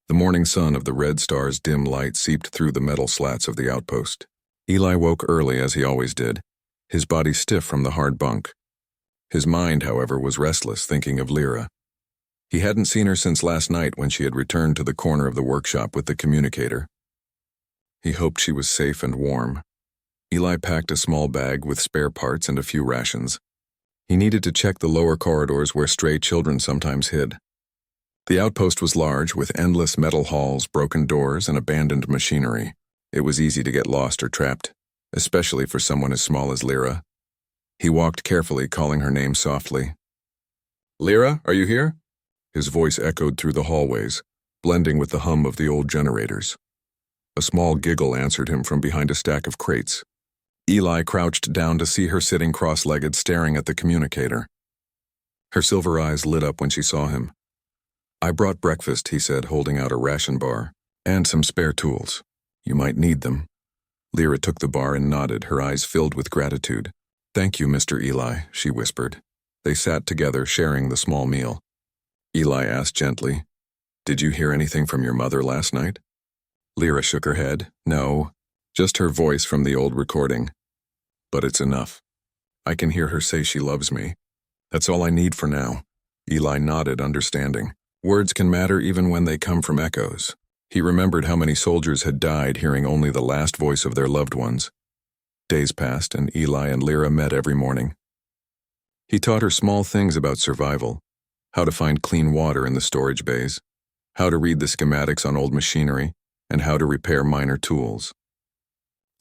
The morning sun of the red star's dim light seeped through the metal slats of the outpost. Eli woke early as he always did, his body stiff from the hard bunk. His mind, however, was restless, thinking of Lyra. He hadn't seen her since last night when she had returned to the corner of the workshop with the communicator. He hoped she was safe and warm. Eli packed a small bag with spare parts and a few rations. He needed to check the lower corridors where stray children sometimes hid. The outpost was large, with endless metal halls, broken doors, and abandoned machinery. It was easy to get lost or trapped, especially for someone as small as Lyra. He walked carefully, calling her name softly. "Lyra, are you here?" His voice echoed through the hallways, blending with the hum of the old generators. A small giggle answered him from behind a stack of crates. Eli crouched down to see her sitting cross-legged, staring at the communicator. Her silver eyes lit up when she saw him. "I brought breakfast," he said, holding out a ration bar, "and some spare tools. You might need them." Lyra took the bar and nodded, her eyes filled with gratitude. "Thank you, Mr. Eli," she whispered. They sat together, sharing the small meal. Eli asked gently, "Did you hear anything from your mother last night?" Lyra shook her head. "No, just her voice from the old recording. But it's enough. I can hear her say she loves me. That's all I need for now." Eli nodded, understanding. Words can matter even when they come from echoes. He remembered how many soldiers had died hearing only the last voice of their loved ones. Days passed, and Eli and Lyra met every morning. He taught her small things about survival, how to find clean water in the storage bays, how to read the schematics on old machinery, and how to repair minor tools.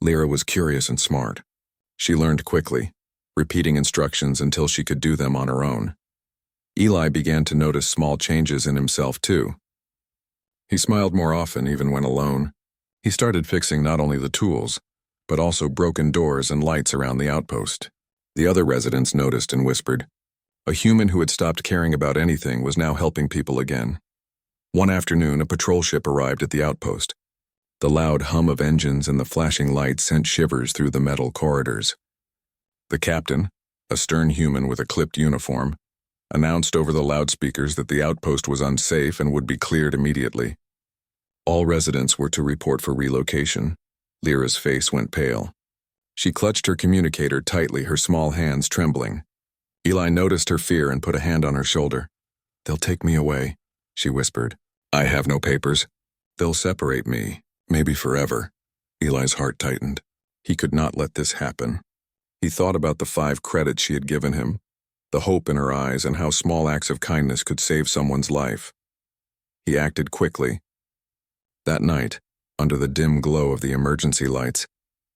Lyra was curious and smart. She learned quickly, repeating instructions until she could do them on her own. Eli began to notice small changes in himself, too. He smiled more often, even when alone. He started fixing not only the tools, but also broken doors and lights around the outpost. The other residents noticed and whispered. A human who had stopped caring about anything was now helping people again. One afternoon, a patrol ship arrived at the outpost. The loud hum of engines and the flashing lights sent shivers through the metal corridors. The captain, a stern human with a clipped uniform, announced over the loudspeakers that the outpost was unsafe and would be cleared immediately. All residents were to report for relocation. Lyra's face went pale. She clutched her communicator tightly, her small hands trembling. Eli noticed her fear and put a hand on her shoulder. "They'll take me away," she whispered. "I have no papers. They'll separate me, maybe forever." Eli's heart tightened. He could not let this happen. He thought about the 5 credits she had given him, the hope in her eyes, and how small acts of kindness could save someone's life. He acted quickly. That night, under the dim glow of the emergency lights,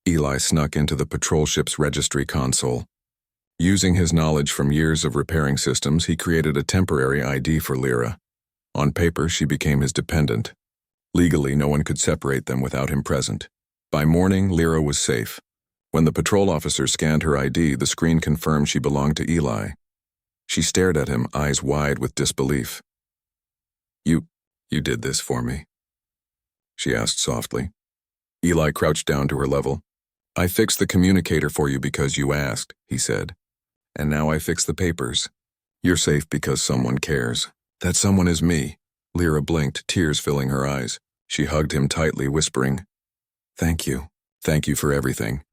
Eli snuck into the patrol ship's registry console. Using his knowledge from years of repairing systems, he created a temporary ID for Lyra. On paper, she became his dependent. Legally, no one could separate them without him present. By morning, Lyra was safe. When the patrol officer scanned her ID, the screen confirmed she belonged to Eli. She stared at him, eyes wide with disbelief. You did this for me?" she asked softly. Eli crouched down to her level. "I fixed the communicator for you because you asked," he said. "And now I fix the papers. You're safe because someone cares. That someone is me." Lyra blinked, tears filling her eyes. She hugged him tightly, whispering, "Thank you. Thank you for everything."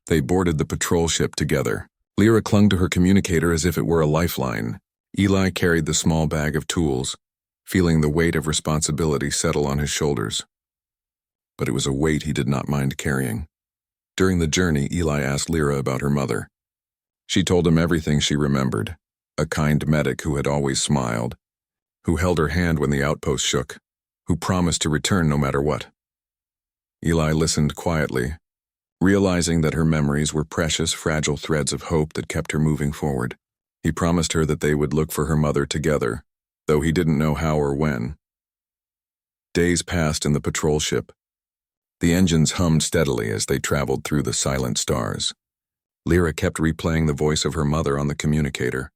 They boarded the patrol ship together. Lyra clung to her communicator as if it were a lifeline. Eli carried the small bag of tools, feeling the weight of responsibility settle on his shoulders. But it was a weight he did not mind carrying. During the journey, Eli asked Lyra about her mother. She told him everything she remembered, a kind medic who had always smiled, who held her hand when the outpost shook, who promised to return no matter what. Eli listened quietly, realizing that her memories were precious, fragile threads of hope that kept her moving forward. He promised her that they would look for her mother together, though he didn't know how or when. Days passed in the patrol ship. The engines hummed steadily as they traveled through the silent stars. Lyra kept replaying the voice of her mother on the communicator.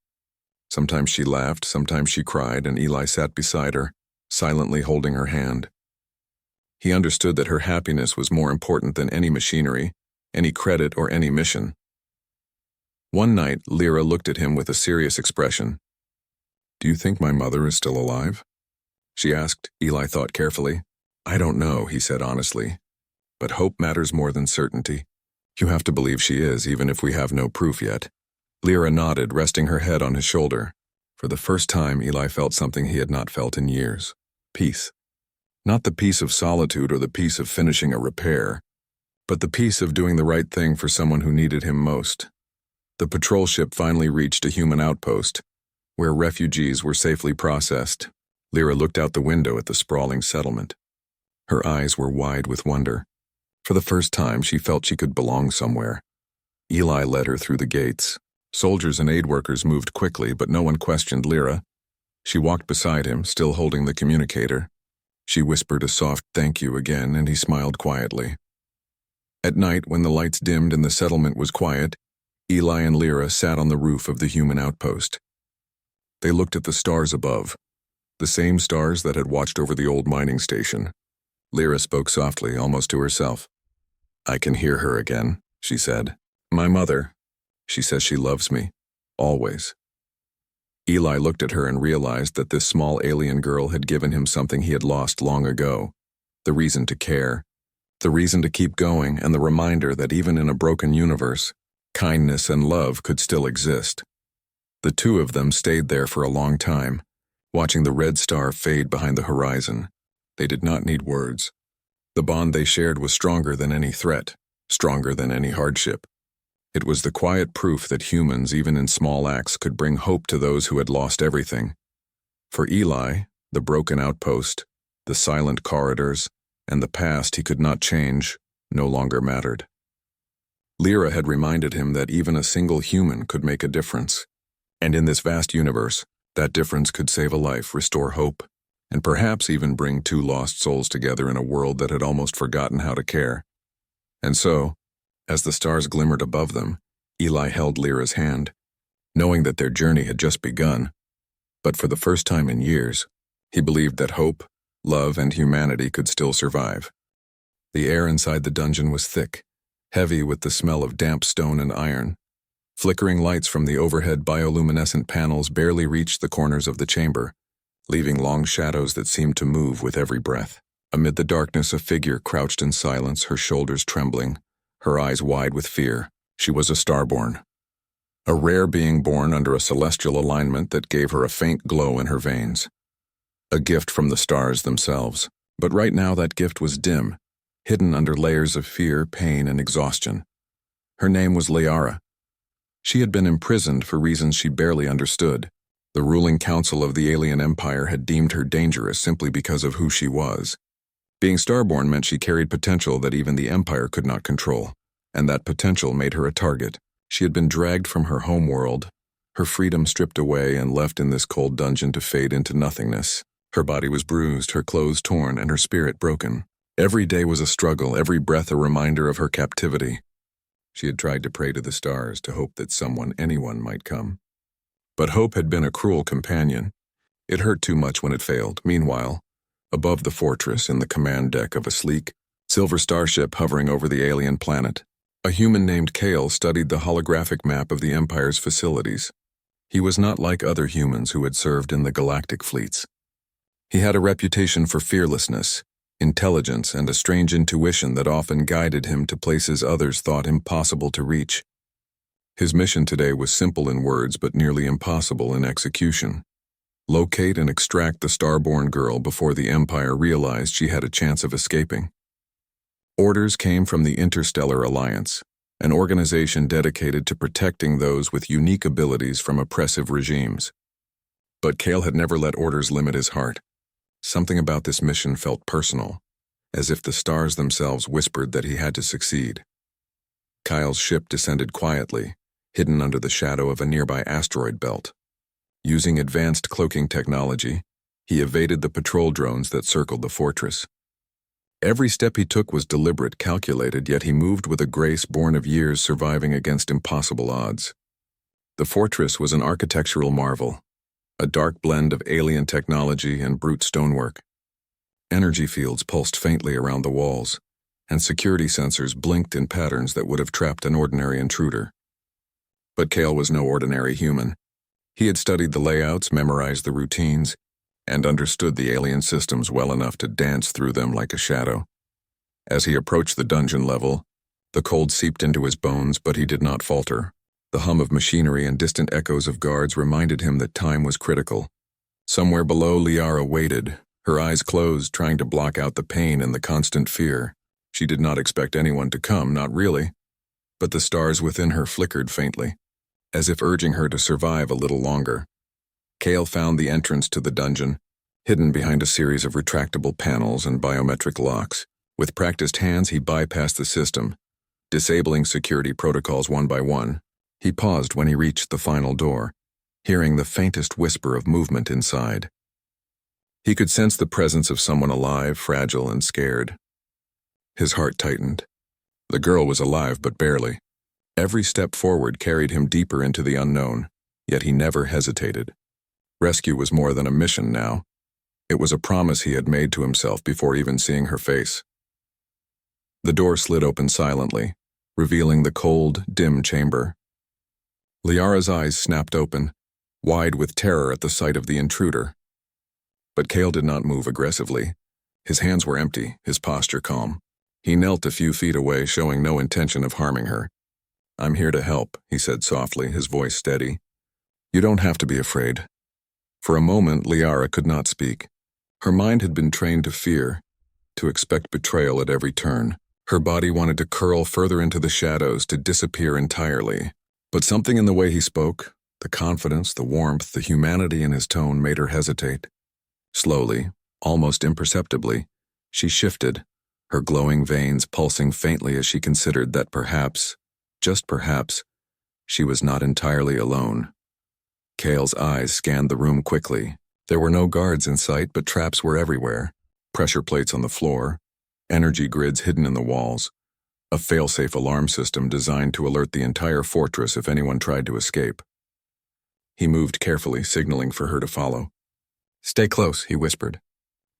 Sometimes she laughed, sometimes she cried, and Eli sat beside her, silently holding her hand. He understood that her happiness was more important than any machinery, any credit, or any mission. One night, Lyra looked at him with a serious expression. "Do you think my mother is still alive?" she asked. Eli thought carefully. I don't know, he said honestly. But hope matters more than certainty. You have to believe she is, even if we have no proof yet. Lyra nodded, resting her head on his shoulder. For the first time, Eli felt something he had not felt in years. Peace. Not the peace of solitude or the peace of finishing a repair, but the peace of doing the right thing for someone who needed him most. The patrol ship finally reached a human outpost, where refugees were safely processed. Lyra looked out the window at the sprawling settlement. Her eyes were wide with wonder. For the first time, she felt she could belong somewhere. Eli led her through the gates. Soldiers and aid workers moved quickly, but no one questioned Lyra. She walked beside him, still holding the communicator. She whispered a soft thank you again, and he smiled quietly. At night, when the lights dimmed and the settlement was quiet, Eli and Lyra sat on the roof of the human outpost. They looked at the stars above, the same stars that had watched over the old mining station. Lyra spoke softly, almost to herself. I can hear her again, she said. My mother. She says she loves me. Always. Eli looked at her and realized that this small alien girl had given him something he had lost long ago. The reason to care. The reason to keep going, and the reminder that even in a broken universe, kindness and love could still exist. The two of them stayed there for a long time, watching the red star fade behind the horizon. They did not need words. The bond they shared was stronger than any threat, stronger than any hardship. It was the quiet proof that humans, even in small acts, could bring hope to those who had lost everything. For Eli, the broken outpost, the silent corridors, and the past he could not change, no longer mattered. Lyra had reminded him that even a single human could make a difference. And in this vast universe, that difference could save a life, restore hope, and perhaps even bring two lost souls together in a world that had almost forgotten how to care. And so, as the stars glimmered above them, Eli held Lyra's hand, knowing that their journey had just begun. But for the first time in years, he believed that hope, love, and humanity could still survive. The air inside the dungeon was thick, heavy with the smell of damp stone and iron. Flickering lights from the overhead bioluminescent panels barely reached the corners of the chamber, leaving long shadows that seemed to move with every breath. Amid the darkness, a figure crouched in silence, her shoulders trembling, her eyes wide with fear. She was a Starborn, a rare being born under a celestial alignment that gave her a faint glow in her veins. A gift from the stars themselves. But right now that gift was dim, hidden under layers of fear, pain, and exhaustion. Her name was Liara. She had been imprisoned for reasons she barely understood. The ruling council of the alien empire had deemed her dangerous simply because of who she was. Being Starborn meant she carried potential that even the empire could not control, and that potential made her a target. She had been dragged from her home world, her freedom stripped away and left in this cold dungeon to fade into nothingness. Her body was bruised, her clothes torn, and her spirit broken. Every day was a struggle, every breath a reminder of her captivity. She had tried to pray to the stars to hope that someone, anyone, might come. But hope had been a cruel companion. It hurt too much when it failed. Meanwhile, above the fortress, in the command deck of a sleek, silver starship hovering over the alien planet, a human named Kale studied the holographic map of the Empire's facilities. He was not like other humans who had served in the Galactic fleets. He had a reputation for fearlessness, intelligence, and a strange intuition that often guided him to places others thought impossible to reach. His mission today was simple in words but nearly impossible in execution. Locate and extract the Starborn girl before the Empire realized she had a chance of escaping. Orders came from the Interstellar Alliance, an organization dedicated to protecting those with unique abilities from oppressive regimes. But Kale had never let orders limit his heart. Something about this mission felt personal, as if the stars themselves whispered that he had to succeed. Kyle's ship descended quietly, hidden under the shadow of a nearby asteroid belt. Using advanced cloaking technology, he evaded the patrol drones that circled the fortress. Every step he took was deliberate, calculated, yet he moved with a grace born of years surviving against impossible odds. The fortress was an architectural marvel, a dark blend of alien technology and brute stonework. Energy fields pulsed faintly around the walls, and security sensors blinked in patterns that would have trapped an ordinary intruder. But Kale was no ordinary human. He had studied the layouts, memorized the routines, and understood the alien systems well enough to dance through them like a shadow. As he approached the dungeon level, the cold seeped into his bones, but he did not falter. The hum of machinery and distant echoes of guards reminded him that time was critical. Somewhere below, Liara waited, her eyes closed, trying to block out the pain and the constant fear. She did not expect anyone to come, not really, but the stars within her flickered faintly, as if urging her to survive a little longer. Kale found the entrance to the dungeon, hidden behind a series of retractable panels and biometric locks. With practiced hands, he bypassed the system, disabling security protocols one by one. He paused when he reached the final door, hearing the faintest whisper of movement inside. He could sense the presence of someone alive, fragile, and scared. His heart tightened. The girl was alive, but barely. Every step forward carried him deeper into the unknown, yet he never hesitated. Rescue was more than a mission now. It was a promise he had made to himself before even seeing her face. The door slid open silently, revealing the cold, dim chamber. Liara's eyes snapped open, wide with terror at the sight of the intruder. But Kale did not move aggressively. His hands were empty, his posture calm. He knelt a few feet away, showing no intention of harming her. "I'm here to help," he said softly, his voice steady. "You don't have to be afraid." For a moment, Liara could not speak. Her mind had been trained to fear, to expect betrayal at every turn. Her body wanted to curl further into the shadows, to disappear entirely. But something in the way he spoke, the confidence, the warmth, the humanity in his tone made her hesitate. Slowly, almost imperceptibly, she shifted, her glowing veins pulsing faintly as she considered that perhaps, just perhaps, she was not entirely alone. Kale's eyes scanned the room quickly. There were no guards in sight, but traps were everywhere. Pressure plates on the floor, energy grids hidden in the walls, a fail-safe alarm system designed to alert the entire fortress if anyone tried to escape. He moved carefully, signaling for her to follow. "Stay close," he whispered.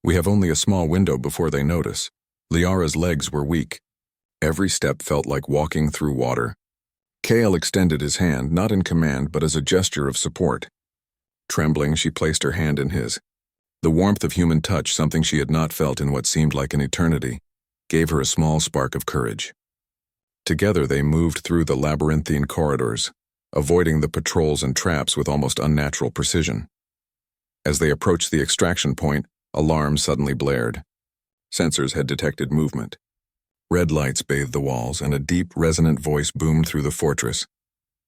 "We have only a small window before they notice." Liara's legs were weak. Every step felt like walking through water. Kale extended his hand, not in command, but as a gesture of support. Trembling, she placed her hand in his. The warmth of human touch, something she had not felt in what seemed like an eternity, gave her a small spark of courage. Together they moved through the labyrinthine corridors, avoiding the patrols and traps with almost unnatural precision. As they approached the extraction point, alarms suddenly blared. Sensors had detected movement. Red lights bathed the walls, and a deep, resonant voice boomed through the fortress.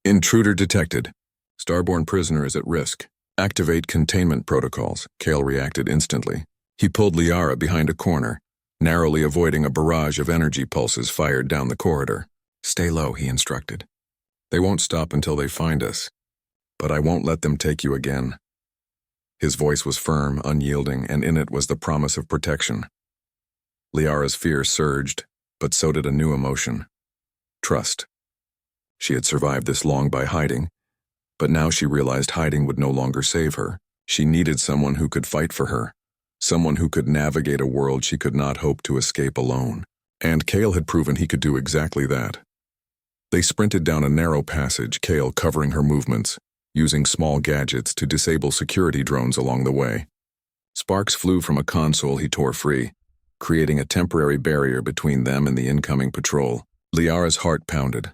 "Intruder detected. Starborn prisoner is at risk. Activate containment protocols." Kale reacted instantly. He pulled Liara behind a corner, narrowly avoiding a barrage of energy pulses fired down the corridor. "Stay low," he instructed. "They won't stop until they find us, but I won't let them take you again." His voice was firm, unyielding, and in it was the promise of protection. Liara's fear surged, but so did a new emotion: trust. She had survived this long by hiding, but now she realized hiding would no longer save her. She needed someone who could fight for her, someone who could navigate a world she could not hope to escape alone. And Kale had proven he could do exactly that. They sprinted down a narrow passage, Kale covering her movements, using small gadgets to disable security drones along the way. Sparks flew from a console he tore free, creating a temporary barrier between them and the incoming patrol. Liara's heart pounded,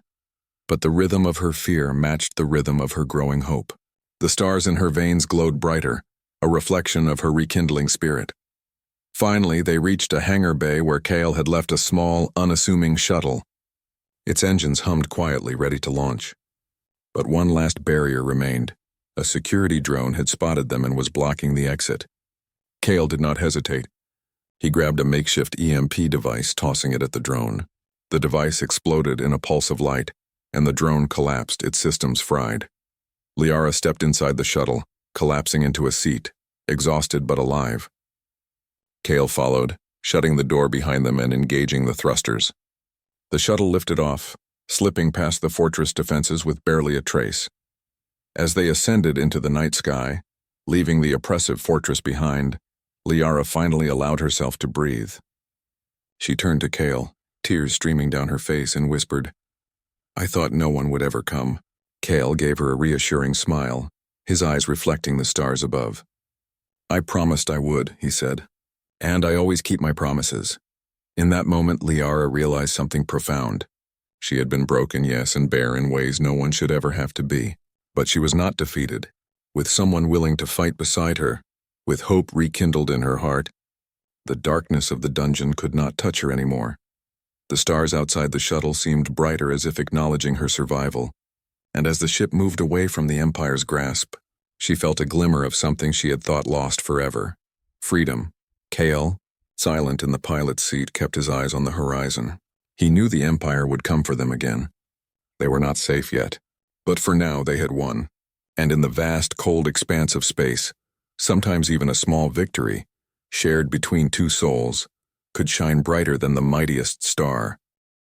but the rhythm of her fear matched the rhythm of her growing hope. The stars in her veins glowed brighter, a reflection of her rekindling spirit. Finally, they reached a hangar bay where Kale had left a small, unassuming shuttle. Its engines hummed quietly, ready to launch. But one last barrier remained. A security drone had spotted them and was blocking the exit. Kale did not hesitate. He grabbed a makeshift EMP device, tossing it at the drone. The device exploded in a pulse of light, and the drone collapsed, its systems fried. Liara stepped inside the shuttle, collapsing into a seat, exhausted but alive. Kale followed, shutting the door behind them and engaging the thrusters. The shuttle lifted off, slipping past the fortress defenses with barely a trace. As they ascended into the night sky, leaving the oppressive fortress behind, Liara finally allowed herself to breathe. She turned to Kale, tears streaming down her face, and whispered, "I thought no one would ever come." Kale gave her a reassuring smile, his eyes reflecting the stars above. "I promised I would," he said. "And I always keep my promises." In that moment, Liara realized something profound. She had been broken, yes, and bare in ways no one should ever have to be. But she was not defeated. With someone willing to fight beside her, with hope rekindled in her heart, the darkness of the dungeon could not touch her anymore. The stars outside the shuttle seemed brighter, as if acknowledging her survival. And as the ship moved away from the Empire's grasp, she felt a glimmer of something she had thought lost forever. Freedom. Kale, silent in the pilot's seat, kept his eyes on the horizon. He knew the Empire would come for them again. They were not safe yet, but for now they had won. And in the vast, cold expanse of space, sometimes even a small victory, shared between two souls, could shine brighter than the mightiest star.